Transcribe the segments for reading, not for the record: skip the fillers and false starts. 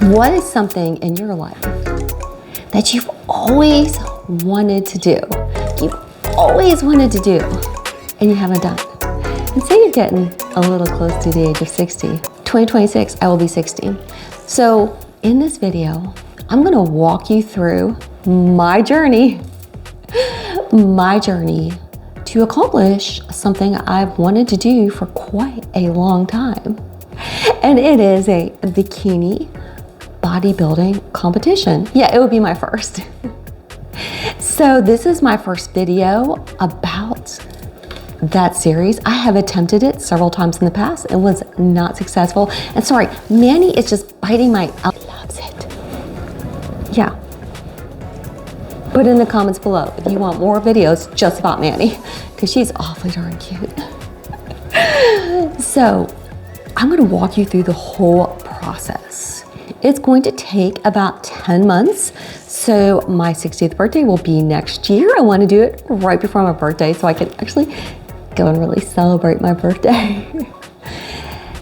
What is something in your life that you've always wanted to do? You've always wanted to do and you haven't done. And say you're getting a little close to the age of 60. 2026, I will be 60. So in this video, I'm gonna walk you through my journey to accomplish something I've wanted to do for quite a long time. And it is a bikini bodybuilding competition. Yeah, it would be my first. So this is my first video about that series. I have attempted it several times in the past and was not successful. And sorry, Manny is just biting my, loves it. Yeah. Put in the comments below if you want more videos just about Manny, because she's awfully darn cute. So I'm gonna walk you through the whole process. It's going to take about 10 months. So my 60th birthday will be next year. I want to do it right before my birthday so I can actually go and really celebrate my birthday.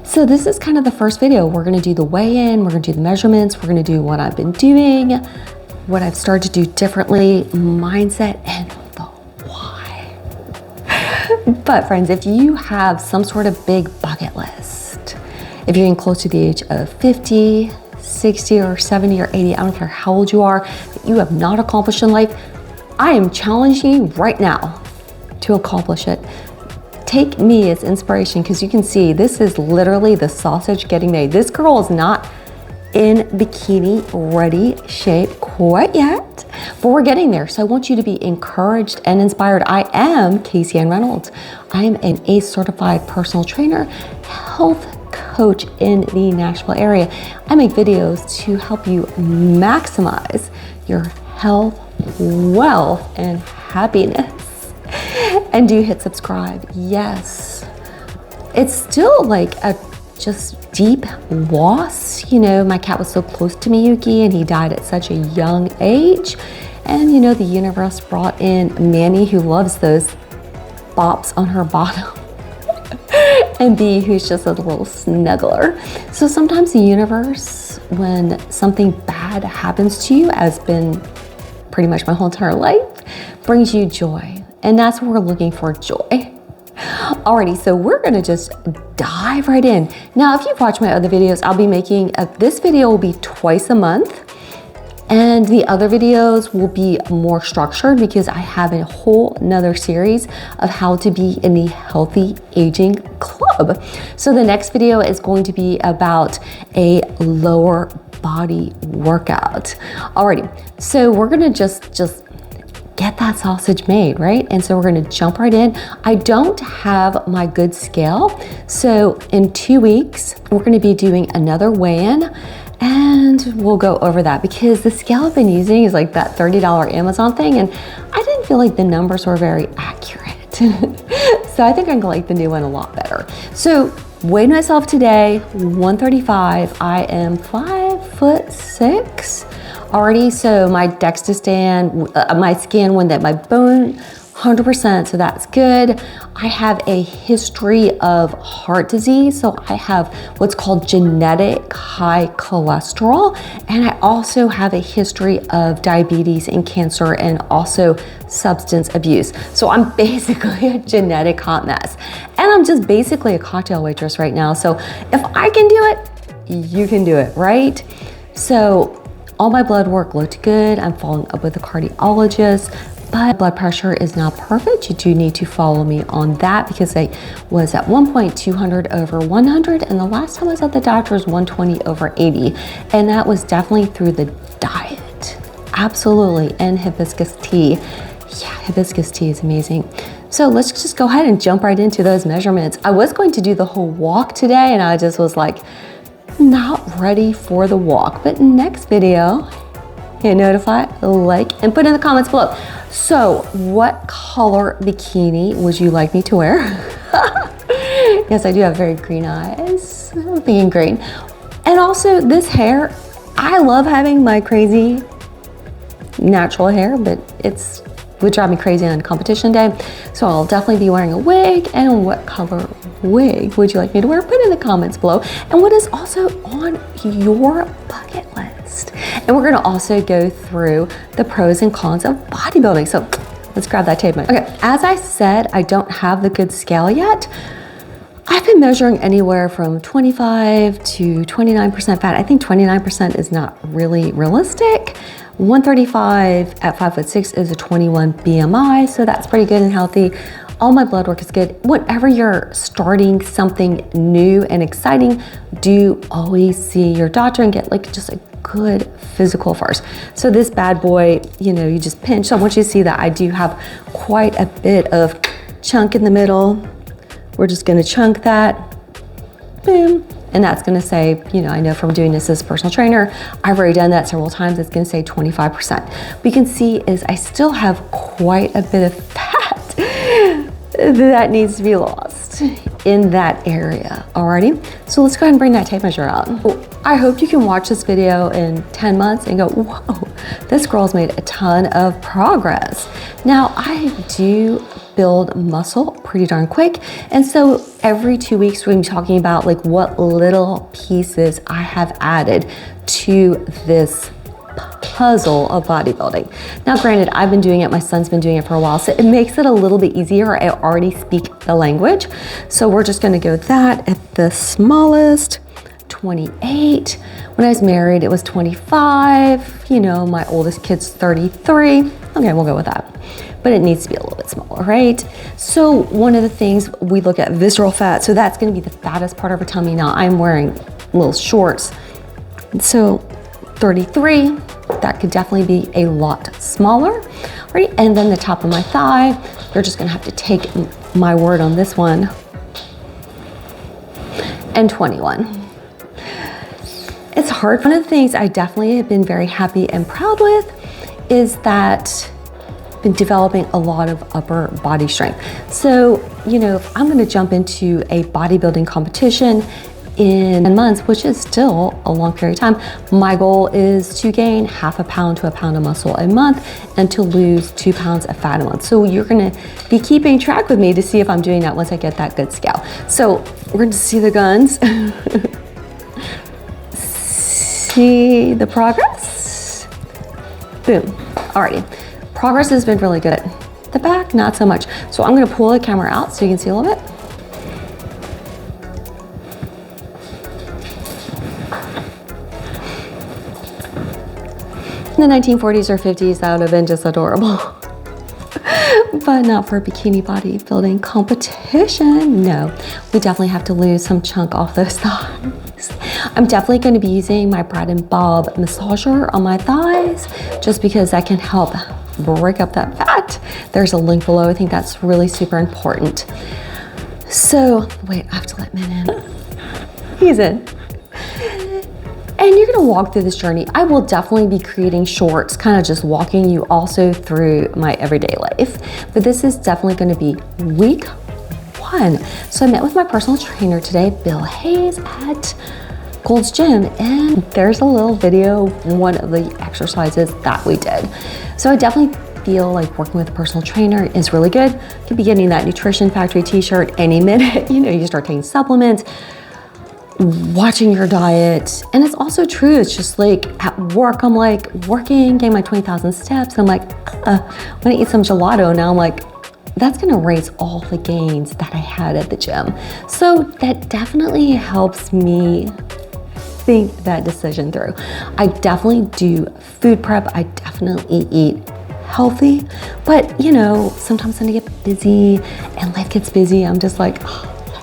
So this is kind of the first video. We're gonna do the weigh-in, we're gonna do the measurements, we're gonna do what I've been doing, what I've started to do differently, mindset, and the why. But friends, if you have some sort of big bucket list, if you're getting close to the age of 50, 60 or 70 or 80, I don't care how old you are, that you have not accomplished in life, I am challenging you right now to accomplish it. Take me as inspiration, because you can see this is literally the sausage getting made. This girl is not in bikini ready shape quite yet, but we're getting there. So I want you to be encouraged and inspired. I am Casey Ann Reynolds. I am an ACE certified personal trainer, health coach in the Nashville area. I make videos to help you maximize your health, wealth, and happiness. And do hit subscribe. Yes. It's still like a just deep loss. You know, my cat was so close to Miyuki and he died at such a young age. And you know, the universe brought in Manny, who loves those bops on her bottom. And B, who's just a little snuggler. So sometimes the universe, when something bad happens to you, as been pretty much my whole entire life, brings you joy. And that's what we're looking for, joy. Alrighty, so we're gonna just dive right in. Now, if you've watched my other videos, I'll be making, this video will be twice a month. And the other videos will be more structured because I have a whole nother series of how to be in the healthy aging club. So the next video is going to be about a lower body workout. Alrighty, so we're gonna just get that sausage made, right? And so we're gonna jump right in. I don't have my good scale. So in 2 weeks, we're gonna be doing another weigh-in, and we'll go over that because the scale I've been using is like that $30 Amazon thing, and I didn't feel like the numbers were very accurate. So I think I'm gonna like the new one a lot better. So weighed myself today, 135. I am 5'6" already. So my DEXA my scan went that my bone 100%, so that's good. I have a history of heart disease, so I have what's called genetic high cholesterol, and I also have a history of diabetes and cancer and also substance abuse. So I'm basically a genetic hot mess, and I'm just basically a cocktail waitress right now. So if I can do it, you can do it, right? So all my blood work looked good. I'm following up with a cardiologist, but blood pressure is not perfect. You do need to follow me on that because I was at one point 200 over 100, and the last time I was at the doctor was 120 over 80. And that was definitely through the diet. Absolutely, and hibiscus tea. Yeah, hibiscus tea is amazing. So let's just go ahead and jump right into those measurements. I was going to do the whole walk today, and I just was like, not ready for the walk, but next video, hit notify, like, and put in the comments below. So what color bikini would you like me to wear? Yes, I do have very green eyes. I'm thinking green. And also this hair, I love having my crazy natural hair, but it's would drive me crazy on competition day. So I'll definitely be wearing a wig. And what color wig would you like me to wear? Put in the comments below. And what is also on your bucket list? And we're gonna also go through the pros and cons of bodybuilding. So let's grab that tape measure. Okay, as I said, I don't have the good scale yet. I've been measuring anywhere from 25 to 29% fat. I think 29% is not really realistic. 135 at 5'6" is a 21 BMI, so that's pretty good and healthy. All my blood work is good. Whenever you're starting something new and exciting, do always see your doctor and get like just a good physical first. So this bad boy, you know, you just pinch. So I want you to see that I do have quite a bit of chunk in the middle. We're just gonna chunk that, boom. And that's gonna say, you know, I know from doing this as a personal trainer, I've already done that several times, it's gonna say 25%. What you can see is I still have quite a bit of fat that needs to be lost in that area, alrighty? So let's go ahead and bring that tape measure out. I hope you can watch this video in 10 months and go, whoa, this girl's made a ton of progress. Now, I do build muscle pretty darn quick. And so every 2 weeks, we're gonna be talking about like what little pieces I have added to this puzzle of bodybuilding. Now, granted, I've been doing it, my son's been doing it for a while, so it makes it a little bit easier. I already speak the language. So we're just gonna go that at the smallest, 28. When I was married, it was 25. You know, my oldest kid's 33. Okay, we'll go with that. But it needs to be a little bit smaller, right? So one of the things we look at visceral fat, so that's gonna be the fattest part of our tummy. Now I'm wearing little shorts. So 33, that could definitely be a lot smaller, right? And then the top of my thigh, you're just gonna have to take my word on this one, and 21. It's hard. One of the things I definitely have been very happy and proud with is that I've been developing a lot of upper body strength. So, you know, if I'm gonna jump into a bodybuilding competition in 10 months, which is still a long period of time, my goal is to gain half a pound to a pound of muscle a month and to lose 2 pounds of fat a month. So you're gonna be keeping track with me to see if I'm doing that once I get that good scale. So we're gonna see the guns. See the progress? Boom, alrighty. Progress has been really good. The back, not so much. So I'm gonna pull the camera out so you can see a little bit. In the 1940s or 50s, that would have been just adorable. But not for a bikini bodybuilding competition. No, we definitely have to lose some chunk off those thighs. I'm definitely going to be using my Brad and Bob massager on my thighs just because that can help break up that fat. There's a link below. I think that's really super important. So, wait, I have to let Min in. He's in. And you're gonna walk through this journey. I will definitely be creating shorts, kind of just walking you also through my everyday life. But this is definitely gonna be week 1. So I met with my personal trainer today, Bill Hayes, at Gold's Gym, and there's a little video, one of the exercises that we did. So I definitely feel like working with a personal trainer is really good. You could be getting that Nutrition Factory t-shirt any minute. You know, you start taking supplements, watching your diet. And it's also true, it's just like at work, I'm like working, getting my 20,000 steps. I'm like, I'm gonna eat some gelato. Now I'm like, that's gonna erase all the gains that I had at the gym. So that definitely helps me think that decision through. I definitely do food prep. I definitely eat healthy, but you know, sometimes when I get busy and life gets busy, I'm just like,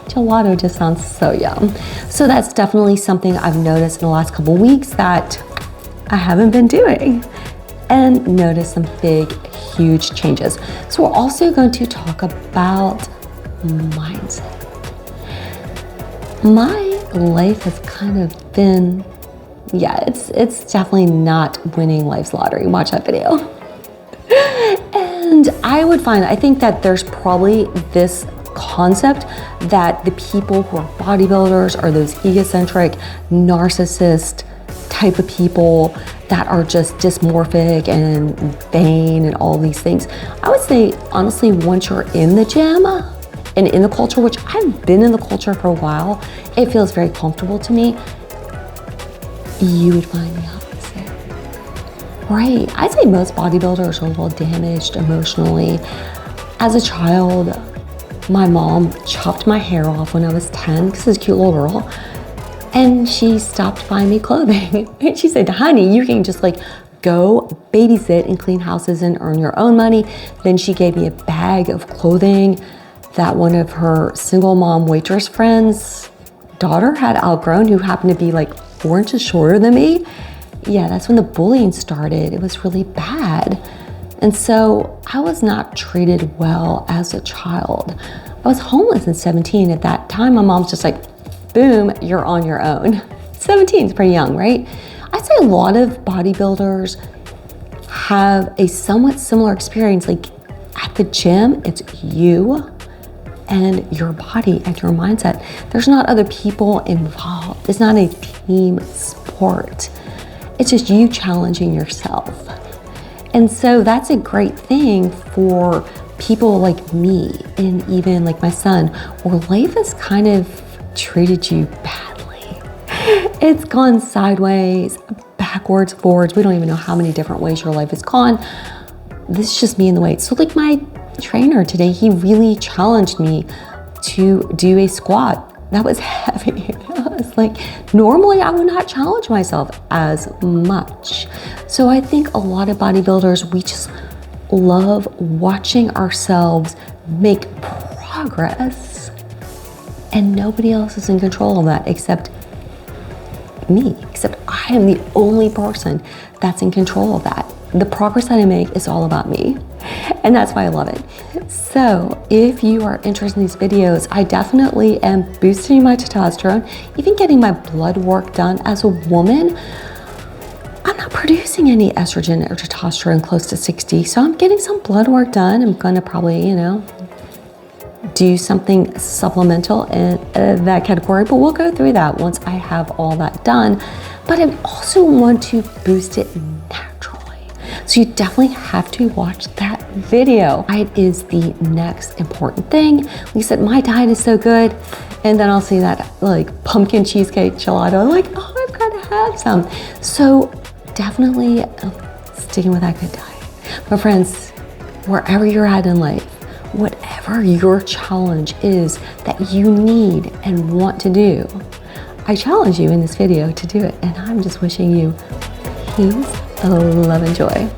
gelato just sounds so yum. So that's definitely something I've noticed in the last couple weeks that I haven't been doing, and noticed some big, huge changes. So we're also going to talk about mindset. My life has kind of been, yeah, it's definitely not winning life's lottery. Watch that video. And I think that there's probably this concept that the people who are bodybuilders are those egocentric, narcissist type of people that are just dysmorphic and vain and all these things. I would say, honestly, once you're in the gym and in the culture, which I've been in the culture for a while, it feels very comfortable to me, you would find the opposite. Right, I'd say most bodybuilders are a little damaged emotionally. As a child, my mom chopped my hair off when I was 10 because I was a cute little girl. And she stopped buying me clothing. And she said, honey, you can just like go babysit and clean houses and earn your own money. Then she gave me a bag of clothing that one of her single mom waitress friends' daughter had outgrown, who happened to be like 4 inches shorter than me. Yeah, that's when the bullying started. It was really bad. And so I was not treated well as a child. I was homeless at 17. At that time, my mom's just like, boom, you're on your own. 17 is pretty young, right? I'd say a lot of bodybuilders have a somewhat similar experience. Like at the gym, it's you and your body and your mindset. There's not other people involved. It's not a team sport. It's just you challenging yourself. And so that's a great thing for people like me and even like my son, where life has kind of treated you badly. It's gone sideways, backwards, forwards. We don't even know how many different ways your life has gone. This is just me in the weight. So like my trainer today, he really challenged me to do a squat. That was heavy. I was like, normally I would not challenge myself as much. So I think a lot of bodybuilders, we just love watching ourselves make progress, and nobody else is in control of that except me, except I am the only person that's in control of that. The progress that I make is all about me, and that's why I love it. So if you are interested in these videos, I definitely am boosting my testosterone, even getting my blood work done. As a woman, I'm not producing any estrogen or testosterone close to 60, so I'm getting some blood work done. I'm gonna probably, do something supplemental in that category, but we'll go through that once I have all that done. But I also want to boost it naturally. So you definitely have to watch that video. Diet is the next important thing. Like I said, my diet is so good. And then I'll see that like pumpkin cheesecake gelato. I'm like, oh, I've got to have some. So definitely sticking with that good diet. My friends, wherever you're at in life, whatever your challenge is that you need and want to do, I challenge you in this video to do it. And I'm just wishing you peace, love, and joy.